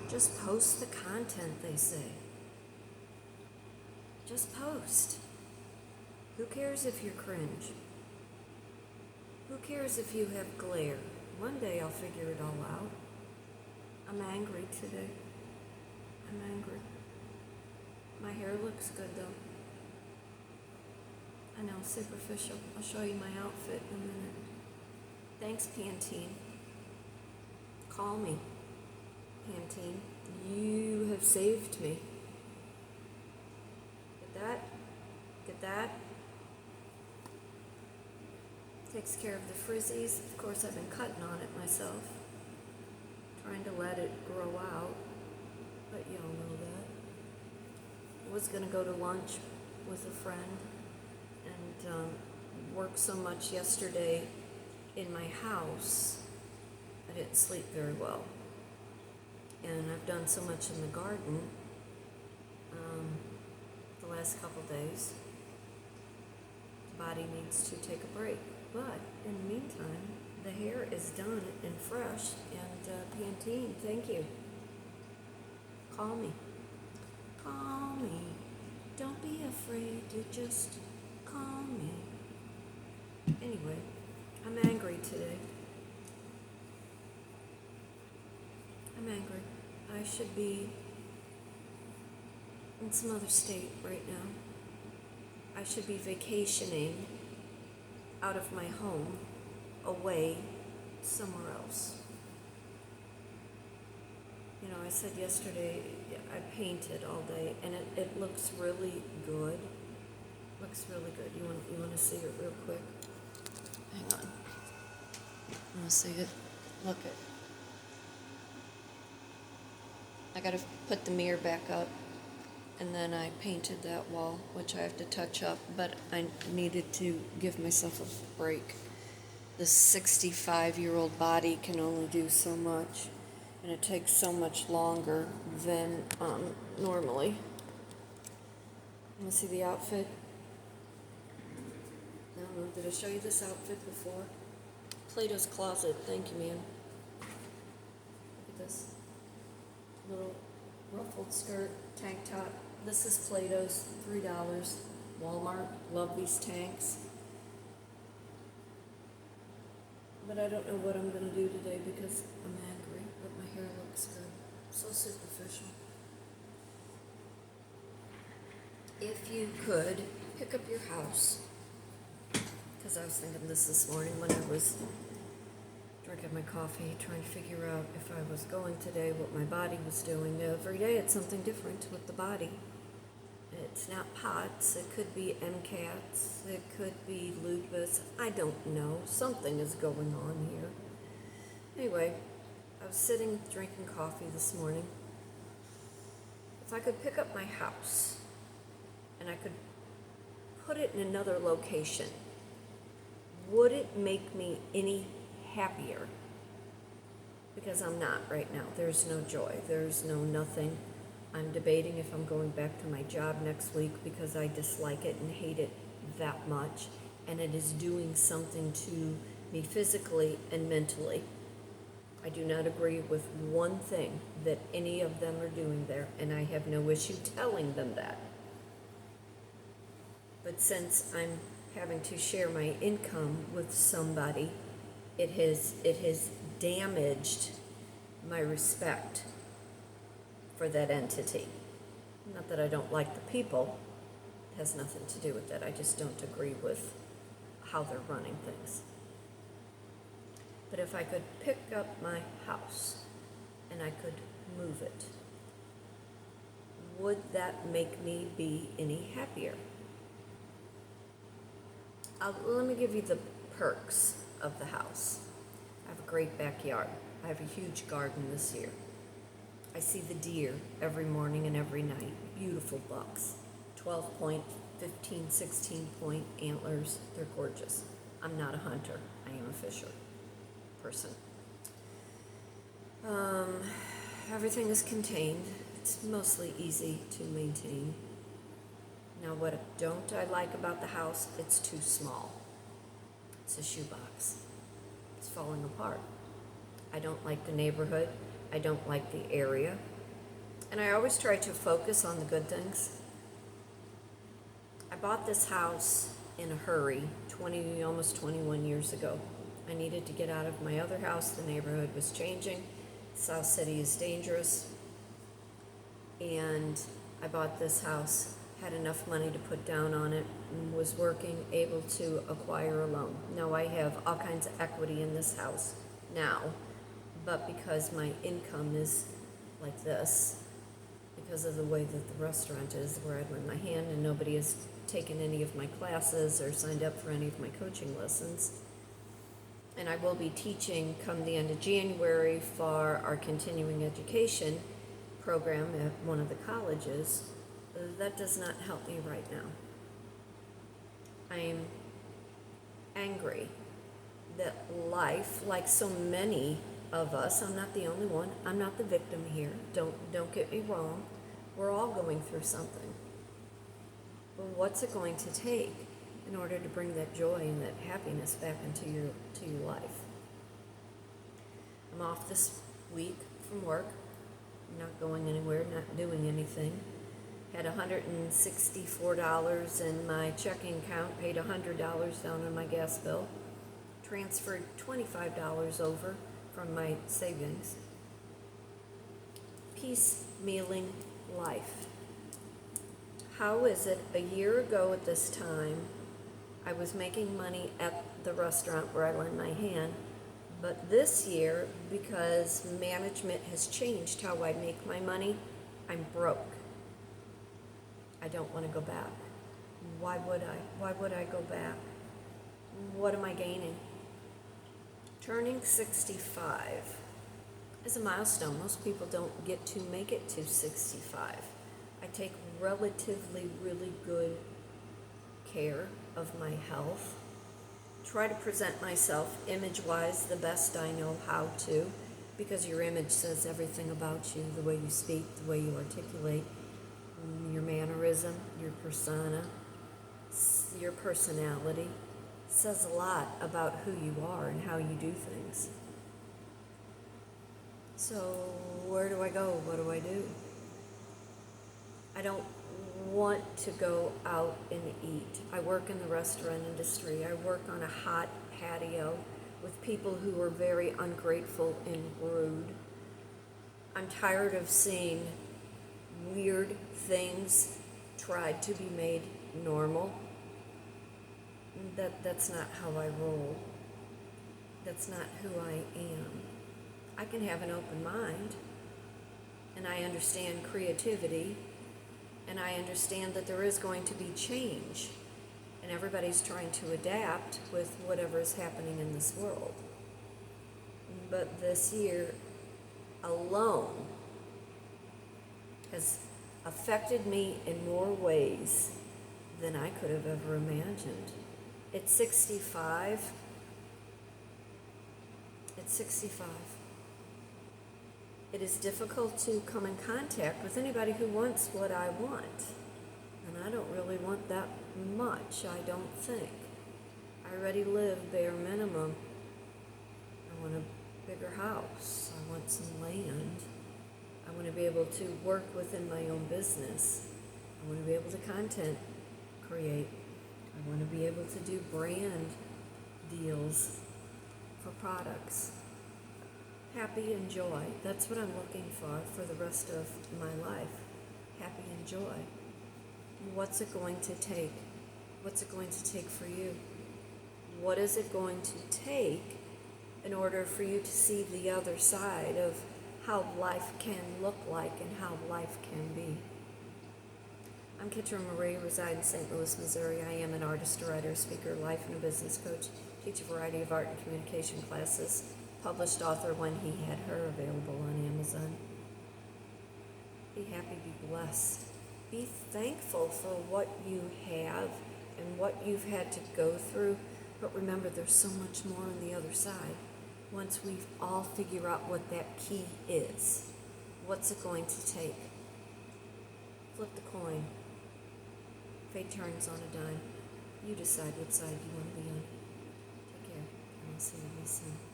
Just post the content, they say. Just post. Who cares if you're cringe? Who cares if you have glare? One day I'll figure it all out. I'm angry today. I'm angry. My hair looks good though. I know, superficial. I'll show you my outfit in a minute. Thanks, Pantene. Call me, Pantene. You have saved me. Get that? Get that? Takes care of the frizzies. Of course, I've been cutting on it myself. Trying to let it grow out. But y'all know that. I was going to go to lunch with a friend and worked so much yesterday in my house, I didn't sleep very well. And I've done so much in the garden the last couple days. The body needs to take a break. But in the meantime, the hair is done and fresh. And Pantene, thank you. Call me. Call me. Don't be afraid to just call me. Anyway, I'm angry today. I'm angry. I should be in some other state right now. I should be vacationing out of my home, away somewhere else. You know, I said yesterday I painted all day, and it looks really good. Looks really good. You want to see it real quick? Hang on. You want to see it? Look it. I got to put the mirror back up, and then I painted that wall, which I have to touch up, but I needed to give myself a break. This 65-year-old body can only do so much, and it takes so much longer than normally. You want to see the outfit? I don't know, did I show you this outfit before? Plato's Closet, thank you, man. Look at this. Little ruffled skirt, tank top. This is Plato's, $3. Walmart, love these tanks. But I don't know what I'm going to do today because I'm angry, but my hair looks good. So superficial. If you could pick up your house, because I was thinking this morning when I was drinking my coffee, trying to figure out if I was going today, what my body was doing. Every day it's something different with the body. It's not POTS, it could be MCATs, it could be lupus, I don't know. Something is going on here. Anyway, I was sitting drinking coffee this morning. If I could pick up my house and I could put it in another location, would it make me any happier? Because I'm not right now. There's no joy. There's no nothing. I'm debating if I'm going back to my job next week because I dislike it and hate it that much. And it is doing something to me physically and mentally. I do not agree with one thing that any of them are doing there, and I have no issue telling them that. But since I'm having to share my income with somebody, it has damaged my respect for that entity. Not that I don't like the people, it has nothing to do with that. I just don't agree with how they're running things. But if I could pick up my house and I could move it, would that make me be any happier? Let me give you the perks of the house. I have a great backyard. I have a huge garden this year. I see the deer every morning and every night. Beautiful bucks. 12-point, 15, 16-point antlers. They're gorgeous. I'm not a hunter. I am a fisher person. Everything is contained. It's mostly easy to maintain. Now, what don't I like about the house? It's too small. It's a shoebox. It's falling apart. I don't like the neighborhood. I don't like the area. And I always try to focus on the good things. I bought this house in a hurry almost 21 years ago. I needed to get out of my other house. The neighborhood was changing. South City is dangerous. And I bought this house, had enough money to put down on it, and was working, able to acquire a loan. Now I have all kinds of equity in this house now, but because my income is like this, because of the way that the restaurant is, where I lend my hand and nobody has taken any of my classes or signed up for any of my coaching lessons. And I will be teaching come the end of January for our continuing education program at one of the colleges. That does not help me right now. I'm angry that life, like so many of us, I'm not the only one, I'm not the victim here, don't get me wrong, we're all going through something. But what's it going to take in order to bring that joy and that happiness back into your life? I'm off this week from work, not going anywhere, not doing anything. Had $164 in my checking account, paid $100 down on my gas bill, transferred $25 over from my savings. Piecemealing life. How is it a year ago at this time I was making money at the restaurant where I lend my hand, but this year, because management has changed how I make my money, I'm broke. I don't want to go back. Why would I? Why would I go back? What am I gaining? Turning 65 is a milestone. Most people don't get to make it to 65. I take relatively really good care of my health. Try to present myself image-wise the best I know how to, because your image says everything about you, the way you speak, the way you articulate, your mannerism, your persona, your personality says a lot about who you are and how you do things. So where do I go? What do I do? I don't want to go out and eat. I work in the restaurant industry. I work on a hot patio with people who are very ungrateful and rude. I'm tired of seeing weird things tried to be made normal. That's not how I roll. That's not who I am. I can have an open mind, and I understand creativity, and I understand that there is going to be change, and everybody's trying to adapt with whatever is happening in this world. But this year alone has affected me in more ways than I could have ever imagined. It's 65. It's 65. It is difficult to come in contact with anybody who wants what I want. And I don't really want that much, I don't think. I already live bare minimum. I want a bigger house. I want some land. I want to be able to work within my own business. I want to be able to content create. I want to be able to do brand deals for products. Happy and joy. That's what I'm looking for the rest of my life. Happy and joy. What's it going to take? What's it going to take for you? What is it going to take in order for you to see the other side of how life can look like and how life can be? I'm Kitryn Marie, reside in St. Louis, Missouri. I am an artist, writer, speaker, life and a business coach, teach a variety of art and communication classes, published author When He Had Her, available on Amazon. Be happy, be blessed. Be thankful for what you have and what you've had to go through, but remember there's so much more on the other side. Once we all figure out what that key is, what's it going to take? Flip the coin. Fate turns on a dime. You decide what side you want to be on. Take care, and I'll see you soon.